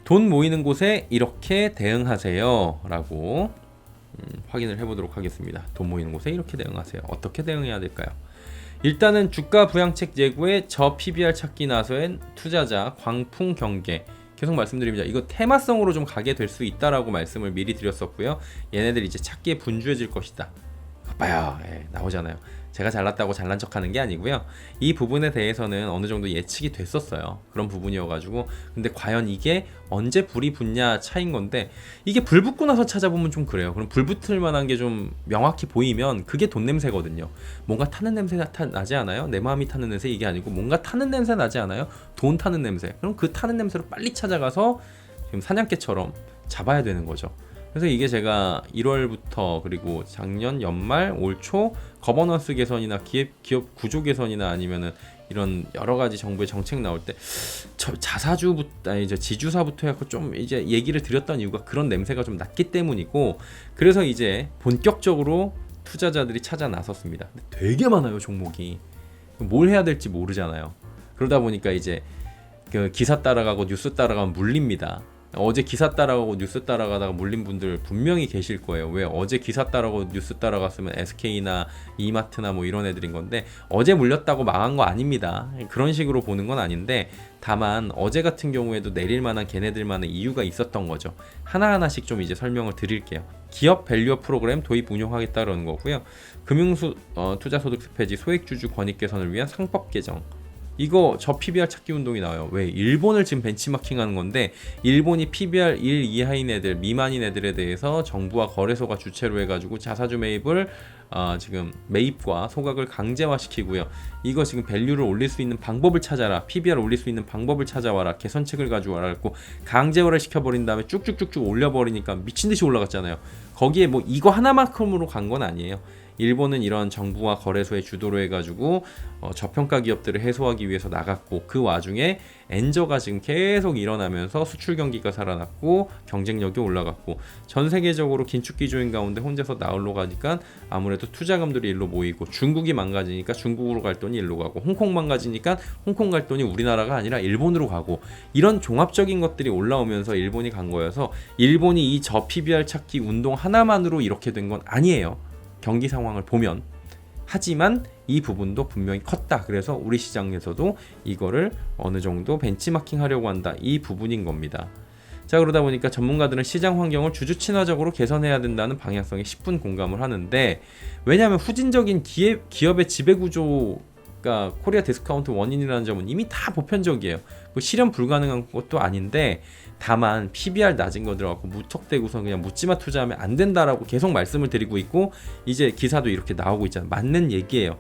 돈 모이는 곳에 이렇게 대응하세요 라고 확인을 해보도록 하겠습니다. 돈 모이는 곳에 이렇게 대응하세요. 어떻게 대응해야 될까요? 일단은 주가 부양책 예고에 저 PBR 찾기 나서엔 투자자 광풍 경계, 계속 말씀드립니다. 이거 테마성으로 좀 가게 될 수 있다라고 말씀을 미리 드렸었고요. 얘네들이 이제 찾기에 분주해질 것이다. 봐요. 나오잖아요. 제가 잘났다고 잘난 척하는 게 아니고요. 이 부분에 대해서는 어느 정도 예측이 됐었어요. 그런 부분이어가지고, 근데 과연 이게 언제 불이 붙냐 차인 건데, 이게 불 붙고 나서 찾아보면 좀 그래요. 그럼 불 붙을 만한 게 좀 명확히 보이면 그게 돈 냄새거든요. 뭔가 타는 냄새 나지 않아요? 내 마음이 타는 냄새 이게 아니고 뭔가 타는 냄새 나지 않아요? 돈 타는 냄새. 그럼 그 타는 냄새로 빨리 찾아가서 지금 사냥개처럼 잡아야 되는 거죠. 그래서 이게 제가 1월부터 그리고 작년 연말 올 초 거버넌스 개선이나 기업 구조 개선이나 아니면은 이런 여러 가지 정부의 정책 나올 때 자사주부터 이제 지주사부터 해서 좀 이제 얘기를 드렸던 이유가 그런 냄새가 좀 났기 때문이고, 그래서 이제 본격적으로 투자자들이 찾아 나섰습니다. 되게 많아요, 종목이. 뭘 해야 될지 모르잖아요. 그러다 보니까 이제 그 기사 따라가고 뉴스 따라가면 물립니다. 어제 기사 따라가고 뉴스 따라가다가 물린 분들 분명히 계실 거예요. 왜? 어제 기사 따라가고 뉴스 따라갔으면 SK나 이마트나 뭐 이런 애들인 건데, 어제 물렸다고 망한 거 아닙니다. 그런 식으로 보는 건 아닌데, 다만 어제 같은 경우에도 내릴 만한 걔네들만의 이유가 있었던 거죠. 하나하나씩 좀 이제 설명을 드릴게요. 기업 밸류업 프로그램 도입 운용하겠다라는 거고요. 투자소득세 폐지, 소액주주 권익 개선을 위한 상법 개정, 이거 저 PBR 찾기 운동이 나와요. 왜? 일본을 지금 벤치마킹하는 건데, 일본이 PBR 1 이하인 애들, 미만인 애들에 대해서 정부와 거래소가 주체로 해가지고 자사주 매입을 지금 매입과 소각을 강제화시키고요. 이거 지금 밸류를 올릴 수 있는 방법을 찾아라, PBR 올릴 수 있는 방법을 찾아와라, 개선책을 가져와라 했고 강제화를 시켜버린 다음에 쭉쭉쭉쭉 올려버리니까 미친듯이 올라갔잖아요. 거기에 뭐 이거 하나만큼으로 간 건 아니에요. 일본은 이런 정부와 거래소의 주도로 해가지고 저평가 기업들을 해소하기 위해서 나갔고, 그 와중에 엔저가 지금 계속 일어나면서 수출 경기가 살아났고 경쟁력이 올라갔고, 전 세계적으로 긴축 기조인 가운데 혼자서 나홀로 가니까 아무래도 투자금들이 일로 모이고, 중국이 망가지니까 중국으로 갈 돈이 일로 가고, 홍콩 망가지니까 홍콩 갈 돈이 우리나라가 아니라 일본으로 가고, 이런 종합적인 것들이 올라오면서 일본이 간 거여서, 일본이 이 저 PBR 찾기 운동 하나만으로 이렇게 된 건 아니에요. 경기 상황을 보면. 하지만 이 부분도 분명히 컸다. 그래서 우리 시장에서도 이거를 어느 정도 벤치마킹 하려고 한다. 이 부분인 겁니다. 자, 그러다 보니까 전문가들은 시장 환경을 주주 친화적으로 개선해야 된다는 방향성에 10분 공감을 하는데, 왜냐하면 후진적인 기업의 지배구조가 코리아 디스카운트 원인이라는 점은 이미 다 보편적이에요. 뭐 실현 불가능한 것도 아닌데, 다만 PBR 낮은 거 들어가고 무턱대고서 그냥 묻지마 투자하면 안 된다라고 계속 말씀을 드리고 있고, 이제 기사도 이렇게 나오고 있잖아요. 맞는 얘기예요.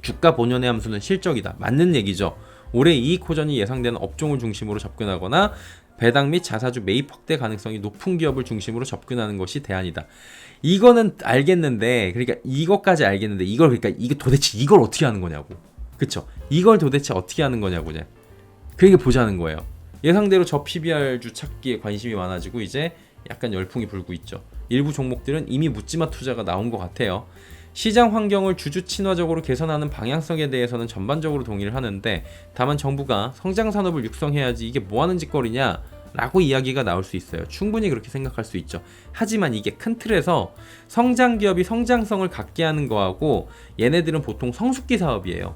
주가 본연의 함수는 실적이다. 맞는 얘기죠. 올해 이익 호전이 예상되는 업종을 중심으로 접근하거나 배당 및 자사주 매입 확대 가능성이 높은 기업을 중심으로 접근하는 것이 대안이다. 이거는 알겠는데, 그러니까 이것까지 알겠는데, 그러니까 이게 도대체 이걸 어떻게 하는 거냐고. 그쵸? 이걸 도대체 어떻게 하는 거냐고 이제. 그러니까 보자는 거예요. 예상대로 저 PBR주 찾기에 관심이 많아지고 이제 약간 열풍이 불고 있죠. 일부 종목들은 이미 묻지마 투자가 나온 것 같아요. 시장 환경을 주주 친화적으로 개선하는 방향성에 대해서는 전반적으로 동의를 하는데, 다만 정부가 성장 산업을 육성해야지 이게 뭐 하는 짓거리냐 라고 이야기가 나올 수 있어요. 충분히 그렇게 생각할 수 있죠. 하지만 이게 큰 틀에서 성장 기업이 성장성을 갖게 하는 거하고, 얘네들은 보통 성숙기 사업이에요.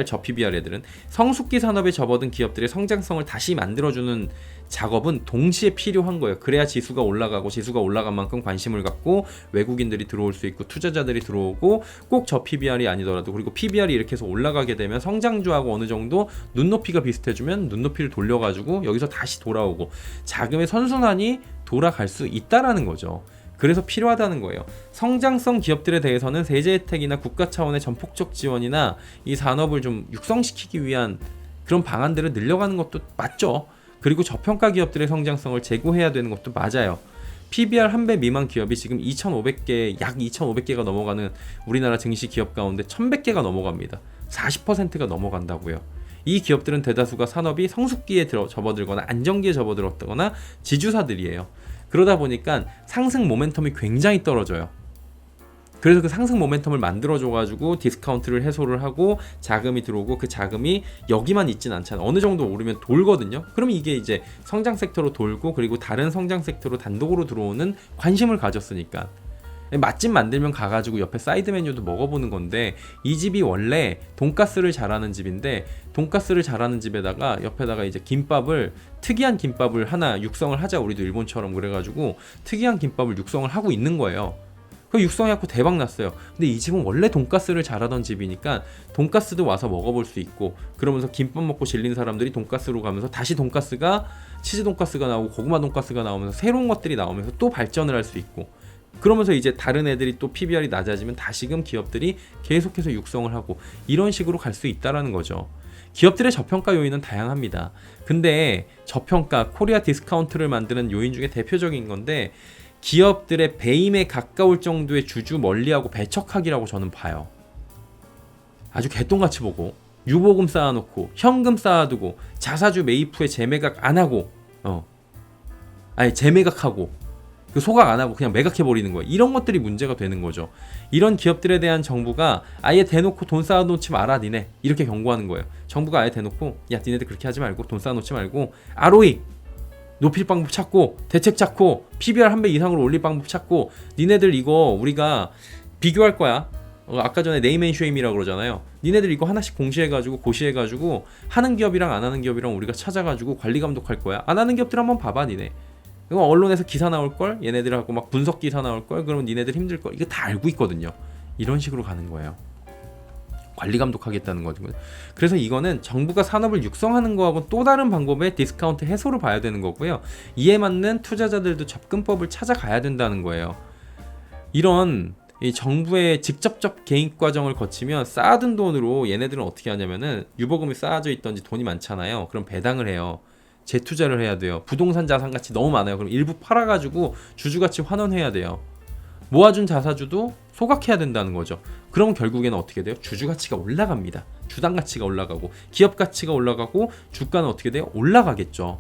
저 PBR 애들은 성숙기 산업에 접어든 기업들의 성장성을 다시 만들어주는 작업은 동시에 필요한 거예요. 그래야 지수가 올라가고, 지수가 올라간 만큼 관심을 갖고 외국인들이 들어올 수 있고 투자자들이 들어오고, 꼭 저 PBR이 아니더라도, 그리고 PBR이 이렇게 해서 올라가게 되면 성장주하고 어느 정도 눈높이가 비슷해지면 눈높이를 돌려가지고 여기서 다시 돌아오고 자금의 선순환이 돌아갈 수 있다라는 거죠. 그래서 필요하다는 거예요. 성장성 기업들에 대해서는 세제 혜택이나 국가 차원의 전폭적 지원이나 이 산업을 좀 육성시키기 위한 그런 방안들을 늘려가는 것도 맞죠. 그리고 저평가 기업들의 성장성을 제고해야 되는 것도 맞아요. PBR 1배 미만 기업이 지금 2,500개, 약 2,500개가 넘어가는 우리나라 증시 기업 가운데 1,100개가 넘어갑니다. 40%가 넘어간다고요. 이 기업들은 대다수가 산업이 성숙기에 접어들거나 안정기에 접어들었거나 지주사들이에요. 그러다 보니까 상승 모멘텀이 굉장히 떨어져요. 그래서 그 상승 모멘텀을 만들어줘가지고 디스카운트를 해소를 하고 자금이 들어오고 그 자금이 여기만 있진 않잖아. 어느 정도 오르면 돌거든요. 그럼 이게 이제 성장 섹터로 돌고 그리고 다른 성장 섹터로 단독으로 들어오는 관심을 가졌으니까. 맛집 만들면 가가지고 옆에 사이드 메뉴도 먹어보는 건데 이 집이 원래 돈가스를 잘하는 집인데 돈가스를 잘하는 집에다가 옆에다가 이제 김밥을 특이한 김밥을 하나 육성을 하자 우리도 일본처럼 그래가지고 특이한 김밥을 육성을 하고 있는 거예요. 그 육성해갖고 대박 났어요. 근데 이 집은 원래 돈가스를 잘하던 집이니까 돈가스도 와서 먹어볼 수 있고 그러면서 김밥 먹고 질린 사람들이 돈가스로 가면서 다시 돈가스가 치즈 돈가스가 나오고 고구마 돈가스가 나오면서 새로운 것들이 나오면서 또 발전을 할 수 있고 그러면서 이제 다른 애들이 또 PBR이 낮아지면 다시금 기업들이 계속해서 육성을 하고 이런 식으로 갈 수 있다라는 거죠. 기업들의 저평가 요인은 다양합니다. 근데 저평가 코리아 디스카운트를 만드는 요인 중에 대표적인 건데 기업들의 배임에 가까울 정도의 주주 멀리하고 배척하기라고 저는 봐요. 아주 개똥같이 보고 유보금 쌓아놓고 현금 쌓아두고 자사주 매입 후에 재매각 안 하고 아니 재매각하고 그 소각 안 하고 그냥 매각해버리는 거예요. 이런 것들이 문제가 되는 거죠. 이런 기업들에 대한 정부가 아예 대놓고 돈 쌓아놓지 마라 니네 이렇게 경고하는 거예요. 정부가 아예 대놓고 야 니네들 그렇게 하지 말고 돈 쌓아놓지 말고 ROE 높일 방법 찾고 대책 찾고 PBR 한 배 이상으로 올릴 방법 찾고 니네들 이거 우리가 비교할 거야. 아까 전에 네임앤쉐임이라고 그러잖아요. 니네들 이거 하나씩 공시해가지고 고시해가지고 하는 기업이랑 안 하는 기업이랑 우리가 찾아가지고 관리 감독할 거야. 안 하는 기업들 한번 봐봐 니네. 이거 언론에서 기사 나올걸? 얘네들하고 막 분석 기사 나올걸? 그러면 니네들 힘들걸? 이거 다 알고 있거든요. 이런 식으로 가는 거예요. 관리 감독하겠다는 거죠. 그래서 이거는 정부가 산업을 육성하는 거하고 또 다른 방법의 디스카운트 해소를 봐야 되는 거고요. 이에 맞는 투자자들도 접근법을 찾아가야 된다는 거예요. 이런 이 정부의 직접적 개입 과정을 거치면 쌓아둔 돈으로 얘네들은 어떻게 하냐면은 유보금이 쌓아져 있던지 돈이 많잖아요. 그럼 배당을 해요. 재투자를 해야 돼요. 부동산 자산 가치 너무 많아요. 그럼 일부 팔아가지고 주주 가치 환원해야 돼요. 모아준 자사주도 소각해야 된다는 거죠. 그럼 결국에는 어떻게 돼요? 주주 가치가 올라갑니다. 주당 가치가 올라가고 기업 가치가 올라가고 주가는 어떻게 돼요? 올라가겠죠.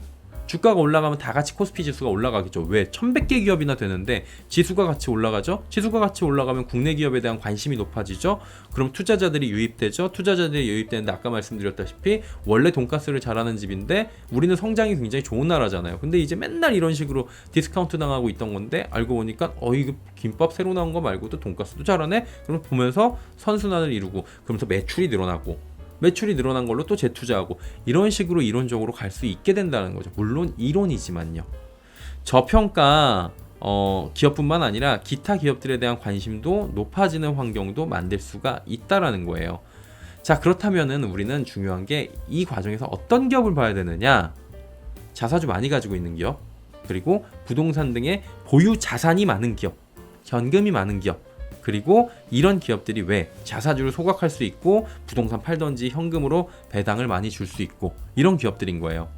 주가가 올라가면 다 같이 코스피 지수가 올라가겠죠. 왜? 1100개 기업이나 되는데 지수가 같이 올라가죠. 지수가 같이 올라가면 국내 기업에 대한 관심이 높아지죠. 그럼 투자자들이 유입되죠. 투자자들이 유입되는데 아까 말씀드렸다시피 원래 돈가스를 잘하는 집인데 우리는 성장이 굉장히 좋은 나라잖아요. 근데 이제 맨날 이런 식으로 디스카운트 당하고 있던 건데 알고 보니까 이거 김밥 새로 나온 거 말고도 돈가스도 잘하네. 그럼 보면서 선순환을 이루고 그러면서 매출이 늘어나고 매출이 늘어난 걸로 또 재투자하고 이런 식으로 이론적으로 갈 수 있게 된다는 거죠. 물론 이론이지만요. 저평가 기업뿐만 아니라 기타 기업들에 대한 관심도 높아지는 환경도 만들 수가 있다라는 거예요. 자, 그렇다면은 우리는 중요한 게 이 과정에서 어떤 기업을 봐야 되느냐? 자사주 많이 가지고 있는 기업, 그리고 부동산 등의 보유 자산이 많은 기업, 현금이 많은 기업, 그리고 이런 기업들이 왜 자사주를 소각할 수 있고 부동산 팔던지 현금으로 배당을 많이 줄 수 있고 이런 기업들인 거예요.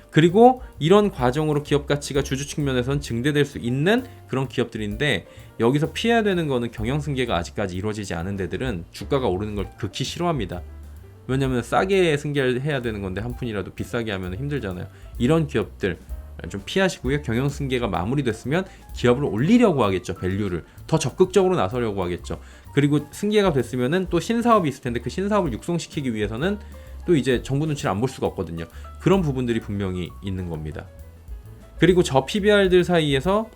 그리고 이런 과정으로 기업 가치가 주주 측면에서는 증대될 수 있는 그런 기업들인데 여기서 피해야 되는 거는 경영승계가 아직까지 이루어지지 않은 데들은 주가가 오르는 걸 극히 싫어합니다. 왜냐면 싸게 승계를 해야 되는 건데 한 푼이라도 비싸게 하면 힘들잖아요. 이런 기업들 좀 피하시고요. 경영승계가 마무리됐으면 기업을 올리려고 하겠죠. 밸류를 더 적극적으로 나서려고 하겠죠. 그리고 승계가 됐으면은 또 신사업이 있을 텐데 그 신사업을 육성시키기 위해서는 또 이제 정부 눈치를 안 볼 수가 없거든요. 그런 부분들이 분명히 있는 겁니다. 그리고 저 PBR들 사이에서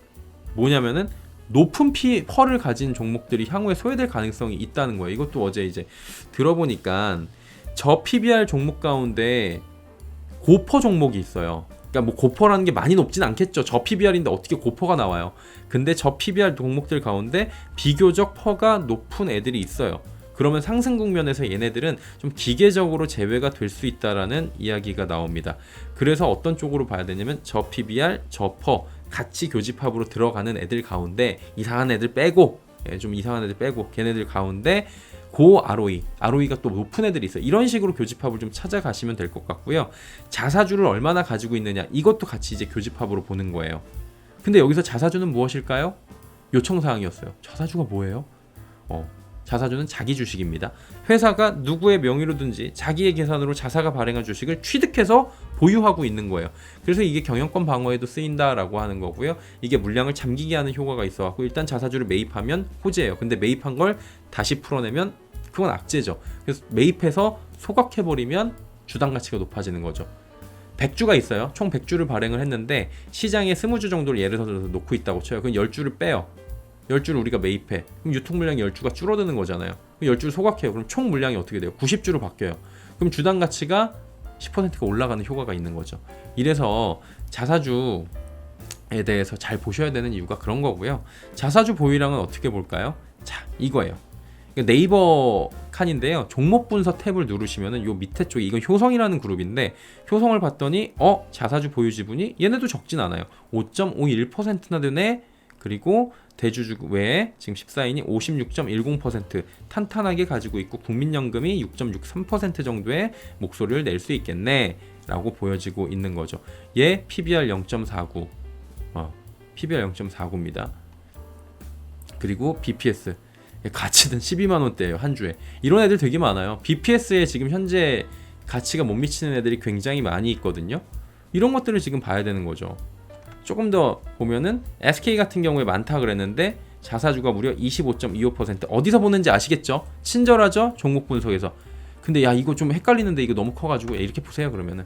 뭐냐면은 높은 펄을 가진 종목들이 향후에 소외될 가능성이 있다는 거예요. 이것도 어제 이제 들어보니까 저 PBR 종목 가운데 고퍼 종목이 있어요. 그러니까 뭐 고퍼라는 게 많이 높진 않겠죠. 저 PBR인데 어떻게 고퍼가 나와요. 근데 저 PBR 종목들 가운데 비교적 퍼가 높은 애들이 있어요. 그러면 상승 국면에서 얘네들은 좀 기계적으로 제외가 될 수 있다라는 이야기가 나옵니다. 그래서 어떤 쪽으로 봐야 되냐면 저 PBR, 저 퍼 같이 교집합으로 들어가는 애들 가운데 이상한 애들 빼고 좀 이상한 애들 빼고 걔네들 가운데 고 ROE가 또 높은 애들이 있어요. 이런 식으로 교집합을 좀 찾아가시면 될 것 같고요. 자사주를 얼마나 가지고 있느냐 이것도 같이 이제 교집합으로 보는 거예요. 근데 여기서 자사주는 무엇일까요? 요청사항이었어요. 자사주가 뭐예요? 자사주는 자기 주식입니다. 회사가 누구의 명의로든지 자기의 계산으로 자사가 발행한 주식을 취득해서 보유하고 있는 거예요. 그래서 이게 경영권 방어에도 쓰인다라고 하는 거고요. 이게 물량을 잠기게 하는 효과가 있어갖고 일단 자사주를 매입하면 호재예요. 근데 매입한 걸 다시 풀어내면 그건 악재죠. 그래서 매입해서 소각해버리면 주당 가치가 높아지는 거죠. 100주가 있어요. 총 100주를 발행을 했는데 시장에 20주 정도를 예를 들어서 놓고 있다고 쳐요. 그럼 10주를 빼요. 10주를 우리가 매입해. 그럼 유통 물량이 10주가 줄어드는 거잖아요. 그럼 10주를 소각해요. 그럼 총 물량이 어떻게 돼요? 90주로 바뀌어요. 그럼 주당 가치가 10%가 올라가는 효과가 있는 거죠. 이래서 자사주에 대해서 잘 보셔야 되는 이유가 그런 거고요. 자사주 보유량은 어떻게 볼까요? 자, 이거예요. 네이버 칸인데요. 종목 분석 탭을 누르시면은 요 밑에 쪽에 이건 효성이라는 그룹인데 효성을 봤더니 자사주 보유 지분이 얘네도 적진 않아요. 5.51%나 되네. 그리고 대주주 외에 지금 14인이 56.10% 탄탄하게 가지고 있고 국민연금이 6.63% 정도의 목소리를 낼 수 있겠네 라고 보여지고 있는 거죠. 얘 PBR 0.49 PBR 0.49입니다. 그리고 BPS 가치는 12만원대예요. 한 주에. 이런 애들 되게 많아요. BPS에 지금 현재 가치가 못 미치는 애들이 굉장히 많이 있거든요. 이런 것들을 지금 봐야 되는 거죠. 조금 더 보면은 SK 같은 경우에 많다 그랬는데 자사주가 무려 25.25%. 어디서 보는지 아시겠죠? 친절하죠? 종목 분석에서. 근데 야 이거 좀 헷갈리는데 이거 너무 커가지고 이렇게 보세요 그러면은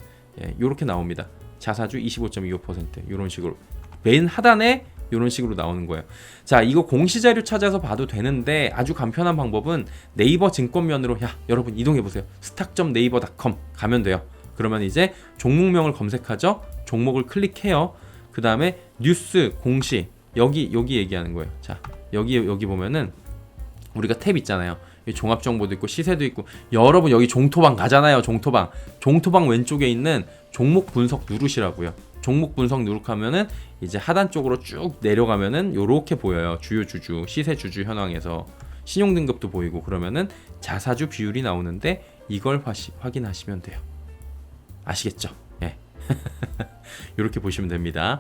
이렇게 나옵니다. 자사주 25.25% 이런 식으로 맨 하단에 이런 식으로 나오는 거예요. 자, 이거 공시자료 찾아서 봐도 되는데 아주 간편한 방법은 네이버 증권면으로 여러분 이동해 보세요. stock.naver.com 가면 돼요. 그러면 이제 종목명을 검색하죠. 종목을 클릭해요. 그 다음에 뉴스 공시 여기 얘기하는 거예요. 자, 여기 보면은 우리가 탭 있잖아요. 종합 정보도 있고 시세도 있고 여러분 여기 종토방 가잖아요. 종토방 왼쪽에 있는 종목 분석 누르시라고요. 종목 분석 누르면은 이제 하단 쪽으로 쭉 내려가면은 요렇게 보여요. 주요 주주, 시세 주주 현황에서 신용 등급도 보이고 그러면은 자사주 비율이 나오는데 이걸 확인하시면 돼요. 아시겠죠? 예. 이렇게 보시면 됩니다.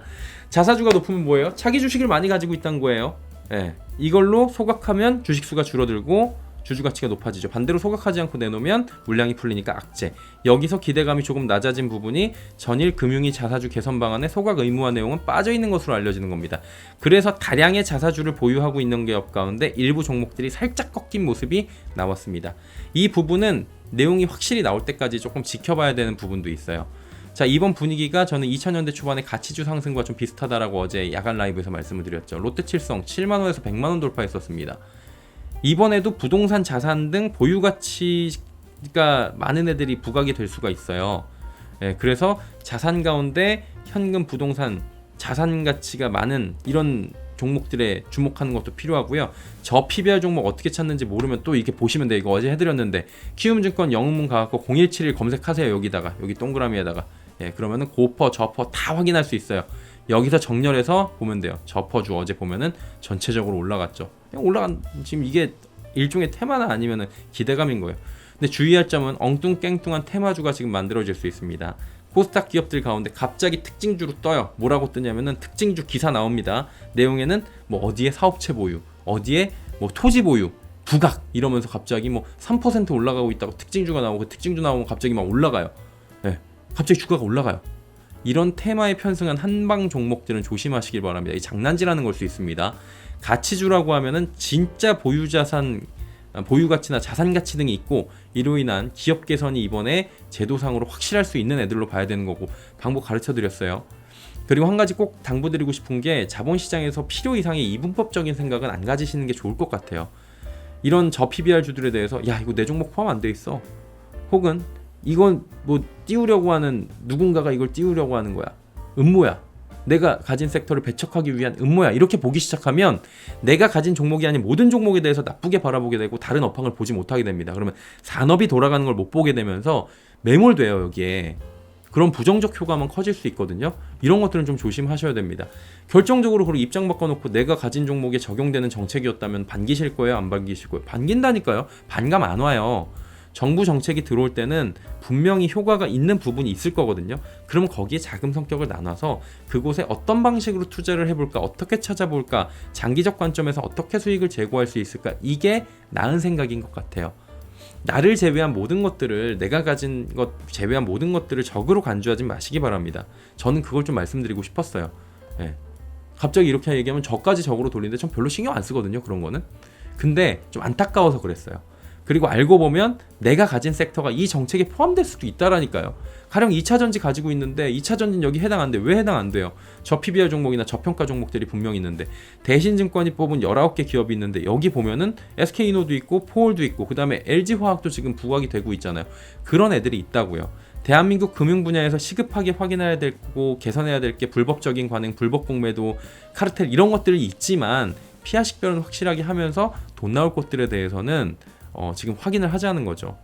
자사주가 높으면 뭐예요? 차기 주식을 많이 가지고 있다는 거예요. 예. 이걸로 소각하면 주식 수가 줄어들고 주주 가치가 높아지죠. 반대로 소각하지 않고 내놓으면 물량이 풀리니까 악재. 여기서 기대감이 조금 낮아진 부분이 전일 금융위 자사주 개선 방안에 소각 의무화 내용은 빠져 있는 것으로 알려지는 겁니다. 그래서 다량의 자사주를 보유하고 있는 기업 가운데 일부 종목들이 살짝 꺾인 모습이 나왔습니다. 이 부분은 내용이 확실히 나올 때까지 조금 지켜봐야 되는 부분도 있어요. 자, 이번 분위기가 저는 2000년대 초반의 가치주 상승과 좀 비슷하다라고 어제 야간 라이브에서 말씀을 드렸죠. 롯데칠성 7만원에서 100만원 돌파했었습니다. 이번에도 부동산 자산 등 보유 가치가 많은 애들이 부각이 될 수가 있어요. 그래서 자산 가운데 현금, 부동산, 자산 가치가 많은 이런 종목들에 주목하는 것도 필요하고요. 저 PBR 종목 어떻게 찾는지 모르면 또 이렇게 보시면 돼요. 이거 어제 해드렸는데 키움증권 영웅문 가갖고 0171 검색하세요. 여기 동그라미에다가 그러면은 고퍼, 저퍼 다 확인할 수 있어요. 여기서 정렬해서 보면 돼요. 저퍼주 어제 보면은 전체적으로 올라갔죠. 지금 이게 일종의 테마나 아니면은 기대감인 거예요. 근데 주의할 점은 엉뚱깽뚱한 테마주가 지금 만들어질 수 있습니다. 코스닥 기업들 가운데 갑자기 특징주로 떠요. 뭐라고 뜨냐면은 특징주 기사 나옵니다. 내용에는 뭐 어디에 사업체 보유, 어디에 뭐 토지 보유, 부각 이러면서 갑자기 뭐 3% 올라가고 있다고 특징주가 나오고 특징주 나오면 갑자기 막 올라가요. 갑자기 주가가 올라가요. 이런 테마에 편승한 한방 종목들은 조심하시길 바랍니다. 이 장난질하는 걸 수 있습니다. 가치주라고 하면은 진짜 보유 가치나 자산 가치 등이 있고 이로 인한 기업 개선이 이번에 제도상으로 확실할 수 있는 애들로 봐야 되는 거고 방법 가르쳐 드렸어요. 그리고 한 가지 꼭 당부드리고 싶은 게 자본시장에서 필요 이상의 이분법적인 생각은 안 가지시는 게 좋을 것 같아요. 이런 저 PBR 주들에 대해서 이거 내 종목 포함 안 돼 있어. 혹은 이건 뭐 띄우려고 하는 누군가가 이걸 띄우려고 하는 거야. 음모야. 내가 가진 섹터를 배척하기 위한 음모야. 이렇게 보기 시작하면 내가 가진 종목이 아닌 모든 종목에 대해서 나쁘게 바라보게 되고 다른 업황을 보지 못하게 됩니다. 그러면 산업이 돌아가는 걸 못 보게 되면서 매몰돼요. 여기에. 그런 부정적 효과만 커질 수 있거든요. 이런 것들은 좀 조심하셔야 됩니다. 결정적으로 그리고 입장 바꿔놓고 내가 가진 종목에 적용되는 정책이었다면 반기실 거예요? 안 반기실 거예요? 반긴다니까요. 반감 안 와요. 정부 정책이 들어올 때는 분명히 효과가 있는 부분이 있을 거거든요. 그럼 거기에 자금 성격을 나눠서 그곳에 어떤 방식으로 투자를 해볼까, 어떻게 찾아볼까, 장기적 관점에서 어떻게 수익을 제고할 수 있을까, 이게 나은 생각인 것 같아요. 나를 제외한 모든 것들을, 내가 가진 것 제외한 모든 것들을 적으로 간주하지 마시기 바랍니다. 저는 그걸 좀 말씀드리고 싶었어요. 예. 갑자기 이렇게 얘기하면 저까지 적으로 돌리는데 전 별로 신경 안 쓰거든요, 그런 거는. 근데 좀 안타까워서 그랬어요. 그리고 알고 보면 내가 가진 섹터가 이 정책에 포함될 수도 있다라니까요. 가령 2차전지 가지고 있는데 2차전지는 여기 해당 안 돼. 왜 해당 안 돼요? 저PBR 종목이나 저평가 종목들이 분명히 있는데, 대신증권이 뽑은 19개 기업이 있는데 여기 보면은 SK이노도 있고 포올도 있고 그 다음에 LG화학도 지금 부각이 되고 있잖아요. 그런 애들이 있다고요. 대한민국 금융 분야에서 시급하게 확인해야 되고 개선해야 될 게 불법적인 관행, 불법 공매도, 카르텔 이런 것들이 있지만 피하 식별은 확실하게 하면서 돈 나올 곳들에 대해서는 지금 확인을 하자는 거죠.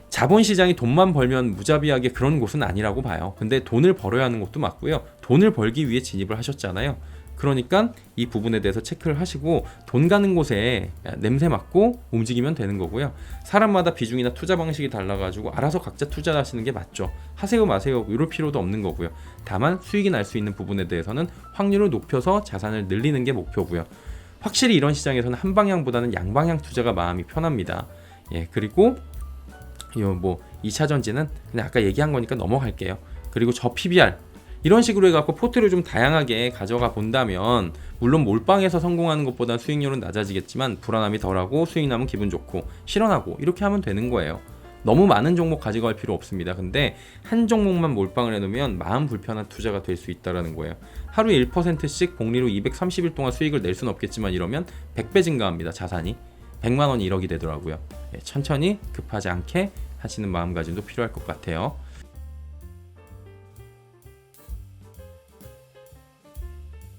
자본시장이 돈만 벌면 무자비하게 그런 곳은 아니라고 봐요. 근데 돈을 벌어야 하는 것도 맞고요. 돈을 벌기 위해 진입을 하셨잖아요. 그러니까 이 부분에 대해서 체크를 하시고 돈 가는 곳에 냄새 맡고 움직이면 되는 거고요. 사람마다 비중이나 투자 방식이 달라가지고 알아서 각자 투자하시는 게 맞죠. 하세요 마세요 이럴 필요도 없는 거고요. 다만 수익이 날 수 있는 부분에 대해서는 확률을 높여서 자산을 늘리는 게 목표고요. 확실히 이런 시장에서는 한 방향보다는 양방향 투자가 마음이 편합니다. 예, 그리고 뭐 2차전지는 그냥 아까 얘기한 거니까 넘어갈게요. 그리고 저 PBR 이런 식으로 해갖고 포트를 좀 다양하게 가져가 본다면, 물론 몰빵해서 성공하는 것보다 수익률은 낮아지겠지만 불안함이 덜하고 수익 나면 기분 좋고 실현하고 이렇게 하면 되는 거예요. 너무 많은 종목 가져갈 필요 없습니다. 근데 한 종목만 몰빵을 해놓으면 마음 불편한 투자가 될 수 있다는 거예요. 하루에 1%씩 복리로 230일 동안 수익을 낼 수는 없겠지만 이러면 100배 증가합니다. 자산이 100만 원이 1억이 되더라고요. 천천히 급하지 않게 하시는 마음가짐도 필요할 것 같아요.